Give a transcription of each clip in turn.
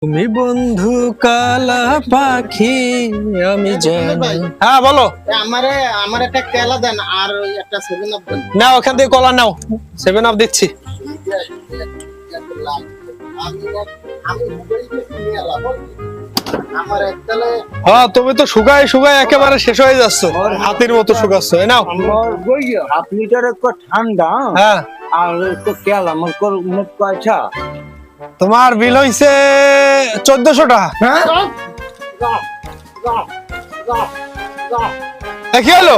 তুমি বন্ধু কালা পাখি আমি জানি। হ্যাঁ বলো। আমারে আমার একটা কেলা দেন আর ওই একটা 7 আপ দেন। নাও ওখান থেকে কলা নাও, 7 আপ দিচ্ছি। আমি আমি মোবাইল থেকে নিয়ে এলাম আমার একটালে। হ্যাঁ তুমি তো শুকায় শুকায় একেবারে শেষ হয়ে যাচ্ছ, হাতির মতো শুকাচ্ছ। এই নাও। আমার বই হাফ লিটার একটু ঠান্ডা হ্যাঁ আর একটু তেল আমার মুখ কয়টা তোমার বিল হইছে 1400 টাকা। হ্যাঁ কি হলো?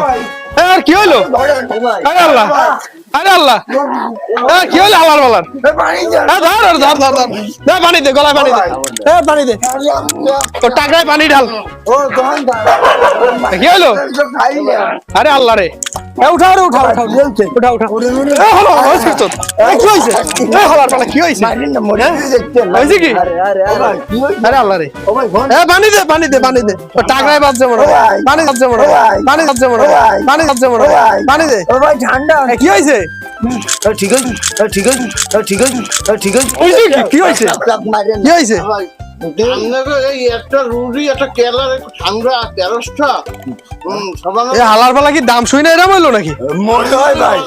আর কি হলো? আরে আল্লাহ, আরে আল্লাহ, কি হলো? আল্লাহর বলার ধর ধর ধর ধর ধর, পানি দে, গলায় পানি দে, পানি দে, তো টাকায় পানি ঢাল। কি হলো? আরে আল্লাহ রে, উঠাও রে, উঠাও উঠাও উঠাও উঠাও। হলো হয়েছে তো, কি হয়েছে? হলার পালা কি হয়েছে? হয়েছে কি? আরে আল্লাহ রে, পানি দে পানি দে পানি দে, টাকায় বাজছে মনে হয়, পানি বাজছে মনে হয়, পানি বাজছে মনে হয়, পানি বাজছে মনে হয়, পানি দে। ঠান্ডা কি হয়েছে? ঠিক আছে ঠিক আছে ঠিক আছে ঠিক আছে কি হয়েছে? কি হয়েছে? আপনাকে এই একটা রুটি একটা কেলার একটু ঠান্ডা 1300 সবার এ হালার পালা কি দাম শুই না এরকম হইলো নাকি? মনে হয় ভাই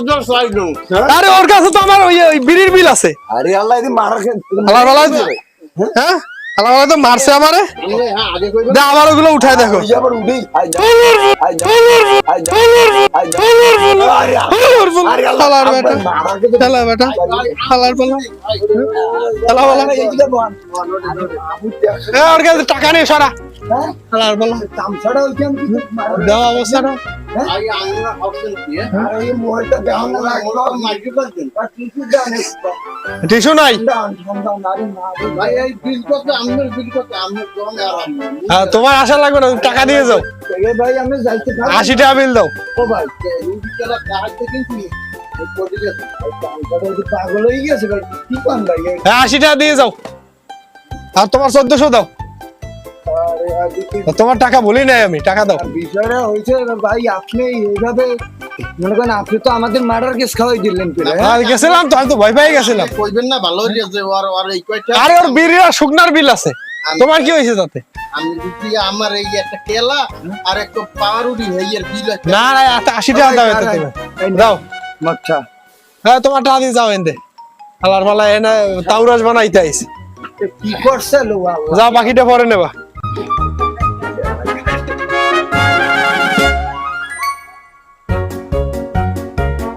আরে ওর কাছে তো আমার ওই বিড়ির বিল আছে। আরে আল্লাহ এদি মারা হালার পালা, হ্যাঁ হালার পালা তো মারছে আমারে। হ্যাঁ আগে কইবেন দে আমার ওগুলো উঠায় দেখো। আবার উঠি হালার বেটা, হালার বেটা, হালার পালা, হালার পালা। ওর কাছে টাকা নেই, সরা। হালার পালা, তামসাটা ওইখান থেকে দেওয়া অবস্থাটা। আগে আঙ্গুলা অপশন দিয়ে আর এই মোহরটা দেওয়া না একদম মাইকে করতেন কিছু জানে টিসু নাই। ভাই এই বিল কত আমনের বিল কত আমনের দোকানে আরাম তোমার আশা লাগবে না, তুমি টাকা দিয়ে যাও। ভাই আমি যাইতে 80 টাকা বিল দাও। ও ভাই রুটি কেলা কাজ থেকে কি পাগল হয়ে গেছে ভাই কি পান ভাই 80 টাকা দিয়ে যাও, আর তোমার 1400 দাও। তোমার টাকা বলি নাই আমি, টাকা দাও। বিষয়টা হয়েছে ভাই আপনি এইভাবে মনে করেন আপনি তো আমাদের মার্ডার কেস খাওয়াই দিলেন গেছিলাম তো, আমি তো ভয় পেয়ে গেছিলাম। কইবেন না ভালো হইছে আর এই কয়টা আরে ওর বিড়ির শুকনার বিল আছে, তোমার কি হয়েছে তাতে? আমি যদি আমার এই একটা কেলা আর একটা পাউরুটি হেইয়ের বিল আছে না না 80 টাকা দাও এতে তুমি দাও। আচ্ছা হ্যাঁ তোমার টাকা দিয়ে যাও এনে। হালার মালা এনে তাউরাজ বানাইতে আইছে। কি করছে লো যাও বাকিটা পরে নেবা।